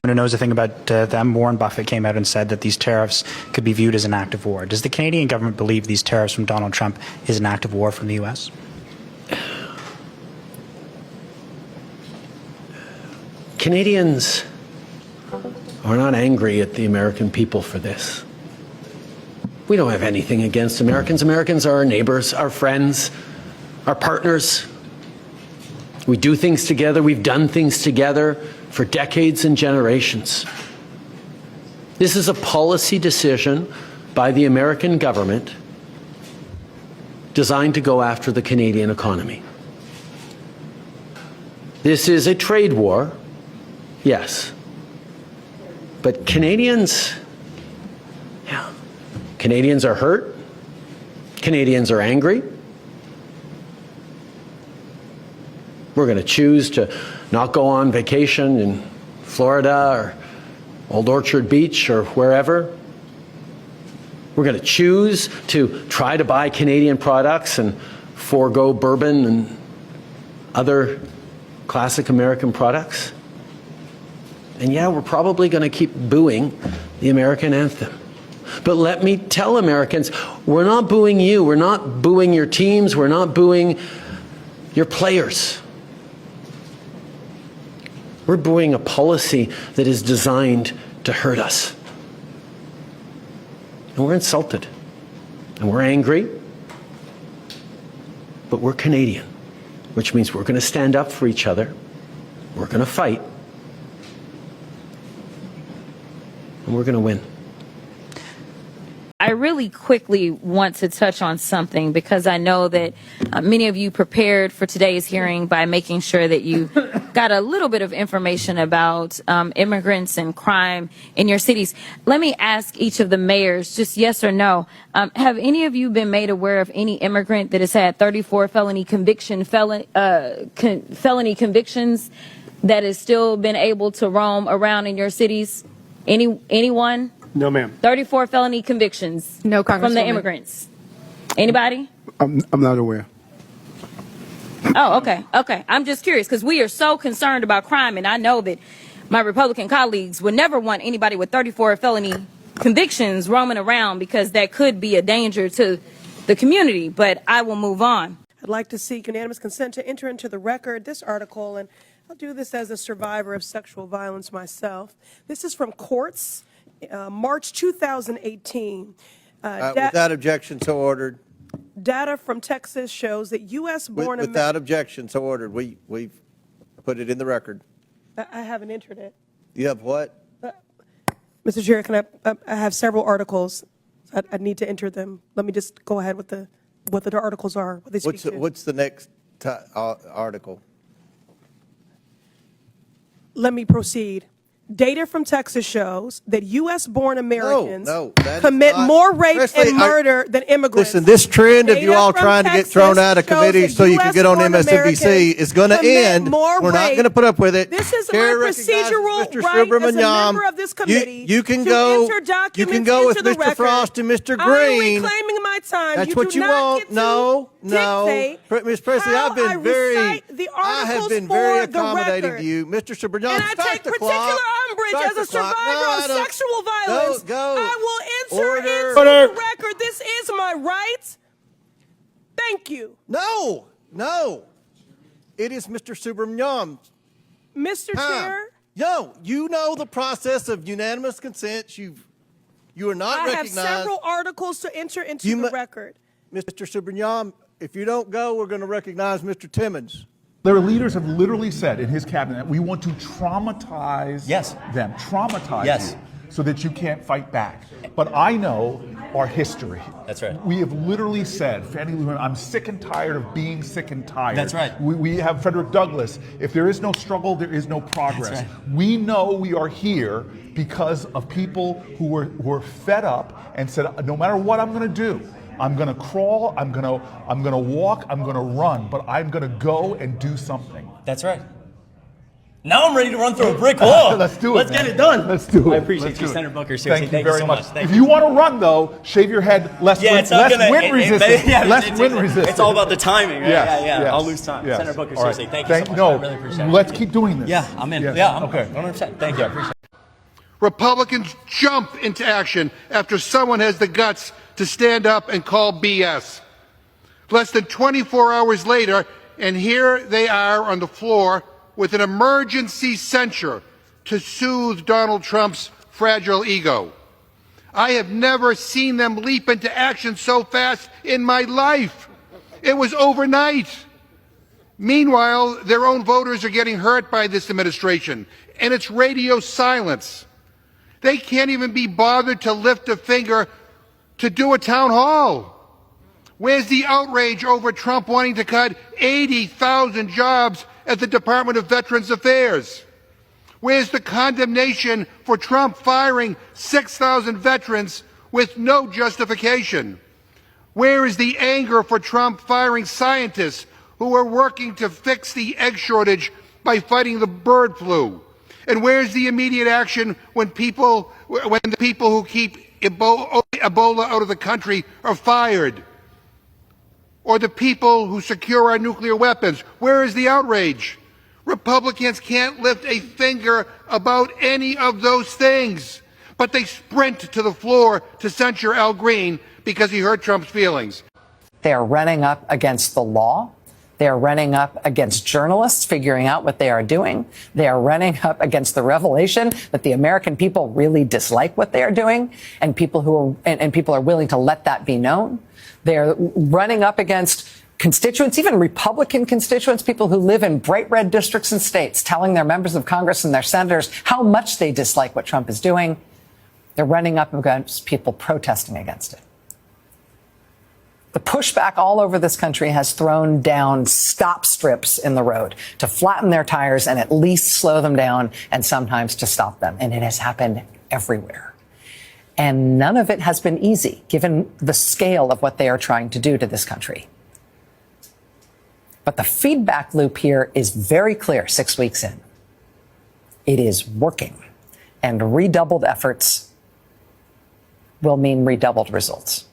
Who knows a thing about them? Warren Buffett came out and said that these tariffs could be viewed as an act of war. Does the Canadian government believe these tariffs from Donald Trump is an act of war from the U.S.? Canadians are not angry at the American people for this. We don't have anything against Americans. Americans are our neighbors, our friends, our partners. We do things together. We've done things together for decades and generations. This is a policy decision by the American government designed to go after the Canadian economy. This is a trade war, yes. But Canadians are hurt. Canadians are angry. We're going to choose to not go on vacation in Florida or Old Orchard Beach or wherever. We're going to choose to try to buy Canadian products and forego bourbon and other classic American products. And yeah, we're probably going to keep booing the American anthem. But let me tell Americans, we're not booing you. We're not booing your teams. We're not booing your players. We're booing a policy that is designed to hurt us. And we're insulted. And we're angry. But we're Canadian, which means we're going to stand up for each other. We're going to fight. And we're going to win. I really quickly want to touch on something because I know that many of you prepared for today's hearing by making sure that you got a little bit of information about immigrants and crime in your cities. Let me ask each of the mayors, just yes or no, have any of you been made aware of any immigrant that has had 34 felony convictions that has still been able to roam around in your cities? Anyone? No, ma'am. 34 felony convictions. No, from the immigrants. Anybody? I'm not aware. Oh, okay. Okay. I'm just curious because we are so concerned about crime, and I know that my Republican colleagues would never want anybody with 34 felony convictions roaming around because that could be a danger to the community, but I will move on. I'd like to seek unanimous consent to enter into the record this article, and I'll do this as a survivor of sexual violence myself. This is from Courts, March 2018. Without objection, so ordered. Data from Texas shows that U.S.-born Without objection, so ordered. We've put it in the record. I haven't entered it. You have what? Mr. Chair, can I have several articles. I need to enter them. Let me just go ahead with what the articles are. What they speak to. What's the next article? Let me proceed. Data from Texas shows that U.S.-born Americans commit more rape Pressley, and murder than immigrants. Listen, this trend of you all From trying to get Texas thrown out of committee so you can get on US-born MSNBC is going to Americans end. commit more We're not rape. going to put up with it. This is Chair my recognizes procedural Mr. right as a Subramaniam. member of this committee You can to go. enter documents You can go with into the Mr. record. Frost and Mr. I'm Green. reclaiming my time. That's you what do you not want. get to No. dictate Ms. Pressley, how I've been I very. recite the I have articles been very for the accommodating record. to you, Mr. Subramaniam. And I take particular umbrage as a survivor of sexual violence. I will enter into the record. This is my right. Thank you. No. It is Mr. Subramaniam. Mr. Chair. No, you know the process of unanimous consent. You are not recognized. I have several articles to enter into the record. Mr. Subramaniam, if you don't go, we're going to recognize Mr. Timmons. Their leaders have literally said in his cabinet, we want to traumatize them, traumatize you, so that you can't fight back. But I know our history. That's right. We have literally said, Fannie Lou, I'm sick and tired of being sick and tired. That's right. We have Frederick Douglass, if there is no struggle, there is no progress. That's right. We know we are here because of people who were fed up and said, no matter what I'm going to do, I'm going to crawl, I'm going to walk, I'm going to run, but I'm going to go and do something. That's right. Now I'm ready to run through a brick wall. Let's do it. Let's get it done. Let's do it. I appreciate you, Senator Booker. Seriously, Thank you very so much. Thank If you want to run, though, shave your head. Less wind resistance. Less wind resistance. It's all about the timing, right? Yes. I'll lose time. Yes. Senator Booker, All right. seriously, thank you so much. I really appreciate it. Let's keep doing this. Yeah, I'm in. Yes. Yeah, I'm okay. 100%. Thank you. I appreciate it. Republicans jump into action after someone has the guts to stand up and call BS. Less than 24 hours later, and here they are on the floor with an emergency censure to soothe Donald Trump's fragile ego. I have never seen them leap into action so fast in my life. It was overnight. Meanwhile, their own voters are getting hurt by this administration and its radio silence. They can't even be bothered to lift a finger to do a town hall. Where's the outrage over Trump wanting to cut 80,000 jobs at the Department of Veterans Affairs? Where's the condemnation for Trump firing 6,000 veterans with no justification? Where is the anger for Trump firing scientists who are working to fix the egg shortage by fighting the bird flu? And where's the immediate action when the people who keep Ebola out of the country are fired? Or the people who secure our nuclear weapons? Where is the outrage? Republicans can't lift a finger about any of those things, but they sprint to the floor to censure Al Green because he hurt Trump's feelings. They are running up against the law. They are running up against journalists figuring out what they are doing. They are running up against the revelation that the American people really dislike what they are doing, and people are willing to let that be known. They're running up against constituents, even Republican constituents, people who live in bright red districts and states, telling their members of Congress and their senators how much they dislike what Trump is doing. They're running up against people protesting against it. The pushback all over this country has thrown down stop strips in the road to flatten their tires and at least slow them down, and sometimes to stop them. And it has happened everywhere. And none of it has been easy, given the scale of what they are trying to do to this country. But the feedback loop here is very clear 6 weeks in. It is working, and redoubled efforts will mean redoubled results.